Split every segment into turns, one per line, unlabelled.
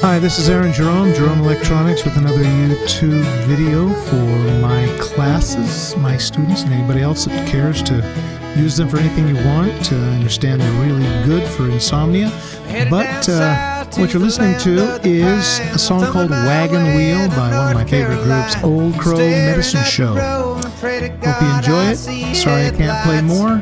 Hi, this is Aaron Jerome Electronics, with another YouTube video for my classes, my students, and anybody else that cares to use them for anything you want. I understand they're really good for insomnia. But what you're listening to is a song called Wagon Wheel by one of my favorite groups, Old Crow Medicine Show. Hope you enjoy it. Sorry I can't play more,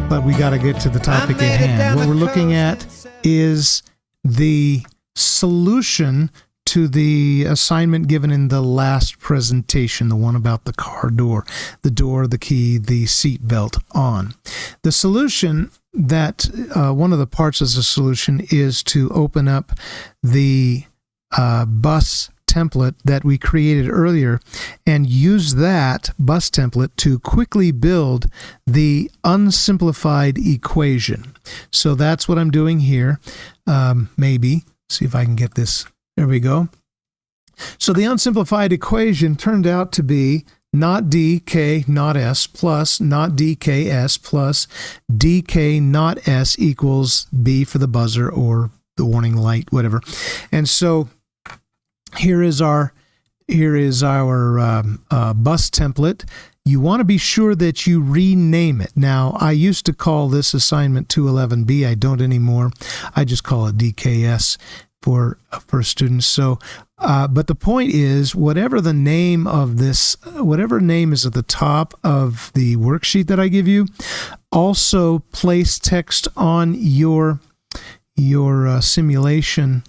but we got to get to the topic at hand. What we're looking at is the solution to the assignment given in the last presentation, the one about the car door, the key, the seat belt on. The solution that, one of the parts of the solution is to open up the bus template that we created earlier and use that bus template to quickly build the unsimplified equation. So that's what I'm doing here. Maybe. See if I can get this. There we go. So the unsimplified equation turned out to be not d, k, not s, plus not d, k, s, plus d, k, not s equals b for the buzzer or the warning light, whatever. And so here is our bus template. You want to be sure that you rename it. Now, I used to call this assignment 211B. I don't anymore. I just call it DKS for students. So, but the point is, whatever the name of this, whatever name is at the top of the worksheet that I give you, also place text on your simulation,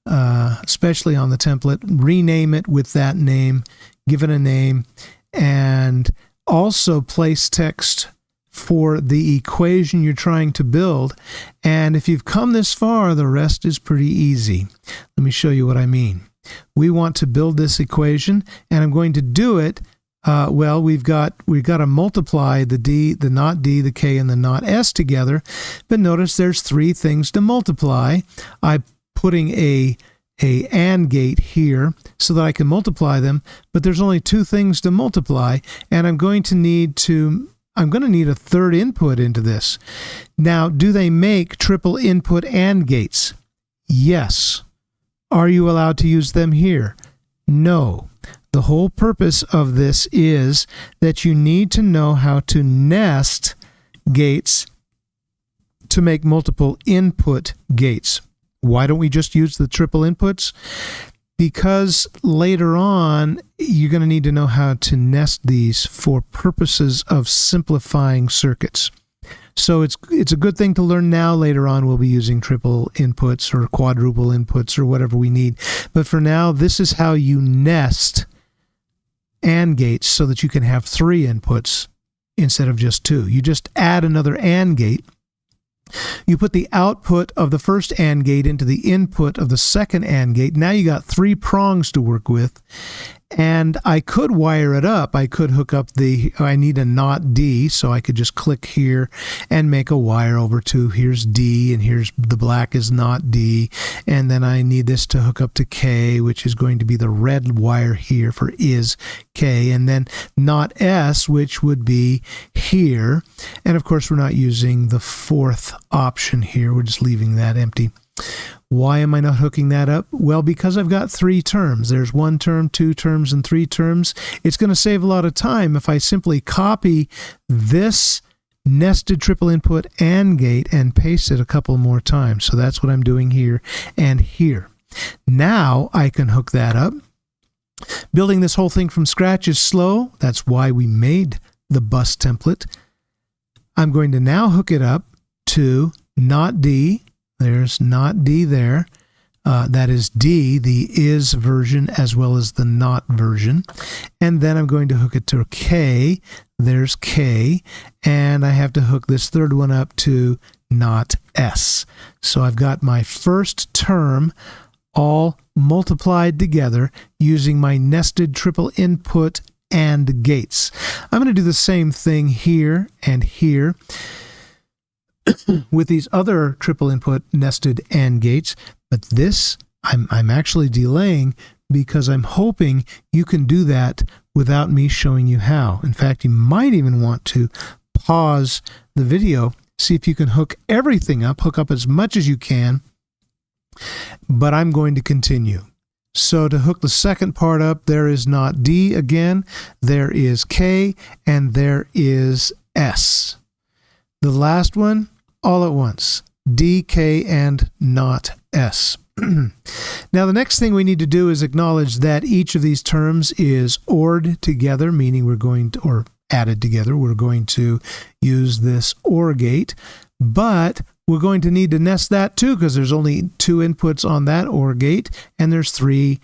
especially on the template. Rename it with that name, give it a name, and also place text for the equation you're trying to build. And if you've come this far, the rest is pretty easy. Let me show you what I mean. We want to build this equation, and I'm going to do it. Well, we've got to multiply the d, the not d, the k, and the not s together. But notice there's three things to multiply. I'm putting a AND gate here so that I can multiply them, but there's only two things to multiply, and I'm going to need a third input into this. Now, do they make triple input AND gates? Yes. Are you allowed to use them here? No. The whole purpose of this is that you need to know how to nest gates to make multiple input gates. Why don't we just use the triple inputs? Because later on, you're going to need to know how to nest these for purposes of simplifying circuits. So it's a good thing to learn now. Later on, we'll be using triple inputs or quadruple inputs or whatever we need. But for now, this is how you nest AND gates so that you can have three inputs instead of just two. You just add another AND gate. You put the output of the first AND gate into the input of the second AND gate. Now you got three prongs to work with. And I could wire it up. I could hook up I need a not D, so I could just click here and make a wire over to here's D, and here's the black is not D. And then I need this to hook up to K, which is going to be the red wire here for is K. And then not S, which would be here. And of course, we're not using the fourth option here. We're just leaving that empty. Why am I not hooking that up? Well, because I've got three terms. There's one term, two terms, and three terms. It's going to save a lot of time if I simply copy this nested triple input AND gate and paste it a couple more times. So that's what I'm doing here and here. Now I can hook that up. Building this whole thing from scratch is slow. That's why we made the bus template. I'm going to now hook it up to not D. There's not D there. That is D, the is version, as well as the not version. And then I'm going to hook it to K. There's K. And I have to hook this third one up to not S. So I've got my first term all multiplied together using my nested triple input AND gates. I'm going to do the same thing here and here with these other triple input nested AND gates, but this I'm actually delaying because I'm hoping you can do that without me showing you how. In fact, you might even want to pause the video, see if you can hook everything up, hook up as much as you can, but I'm going to continue. So to hook the second part up, there is not D again, there is K, and there is S. The last one, all at once, D, K, and not S. Now, the next thing we need to do is acknowledge that each of these terms is ORed together, meaning we're going to, or added together, we're going to use this OR gate, but we're going to need to nest that too, because there's only 2 inputs on that OR gate, and there's 3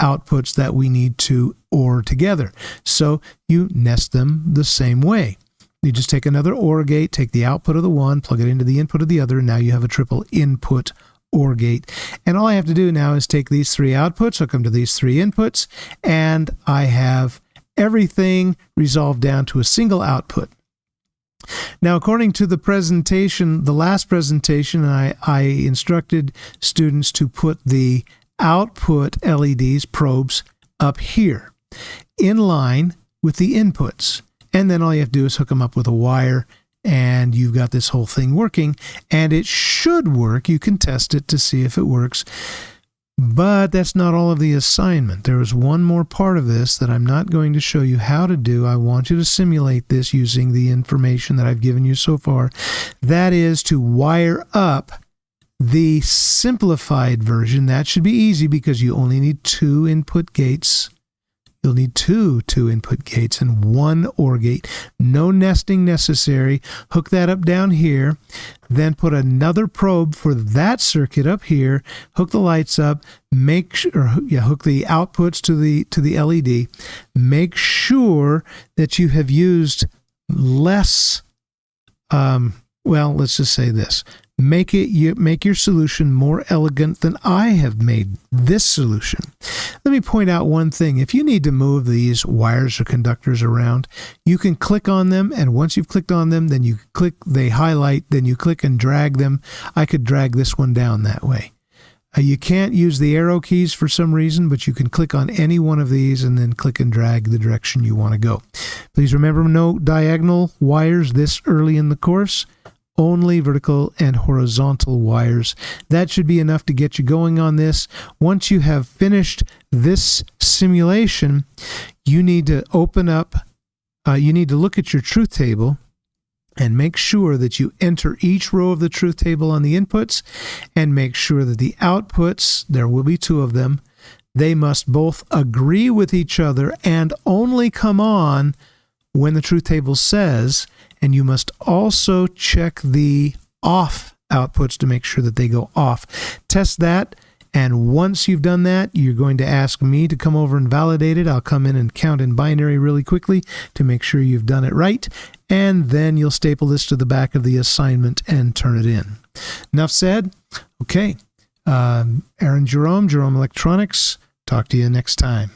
outputs that we need to OR together. So you nest them the same way. You just take another OR gate, take the output of the one, plug it into the input of the other, and now you have a triple input OR gate. And all I have to do now is take these 3 outputs, hook them to these 3 inputs, and I have everything resolved down to a single output. Now, according to the presentation, the last presentation, I instructed students to put the output LEDs, probes, up here, in line with the inputs. And then all you have to do is hook them up with a wire, and you've got this whole thing working, and it should work. You can test it to see if it works. But that's not all of the assignment. There is one more part of this that I'm not going to show you how to do. I want you to simulate this using the information that I've given you so far. That is to wire up the simplified version. That should be easy because you only need 2 input gates. You'll need two input gates and 1 OR gate. No nesting necessary. Hook that up down here. Then put another probe for that circuit up here. Hook the lights up. Hook the outputs to the LED. Make sure that you have used less. Let's just say this. Make your solution more elegant than I have made this solution. Let me point out one thing. If you need to move these wires or conductors around, you can click on them, and once you've clicked on them, then they highlight, then you click and drag them. I could drag this one down that way. You can't use the arrow keys for some reason, but you can click on any one of these and then click and drag the direction you want to go. Please remember, no diagonal wires this early in the course. Only vertical and horizontal wires. That should be enough to get you going on this. Once you have finished this simulation, you need to open up, you need to look at your truth table and make sure that you enter each row of the truth table on the inputs, and make sure that the outputs, there will be 2 of them, they must both agree with each other and only come on when the truth table says. And you must also check the off outputs to make sure that they go off. Test that, and once you've done that, you're going to ask me to come over and validate it. I'll come in and count in binary really quickly to make sure you've done it right, and then you'll staple this to the back of the assignment and turn it in. Enough said? Okay. Aaron Jerome, Jerome Electronics. Talk to you next time.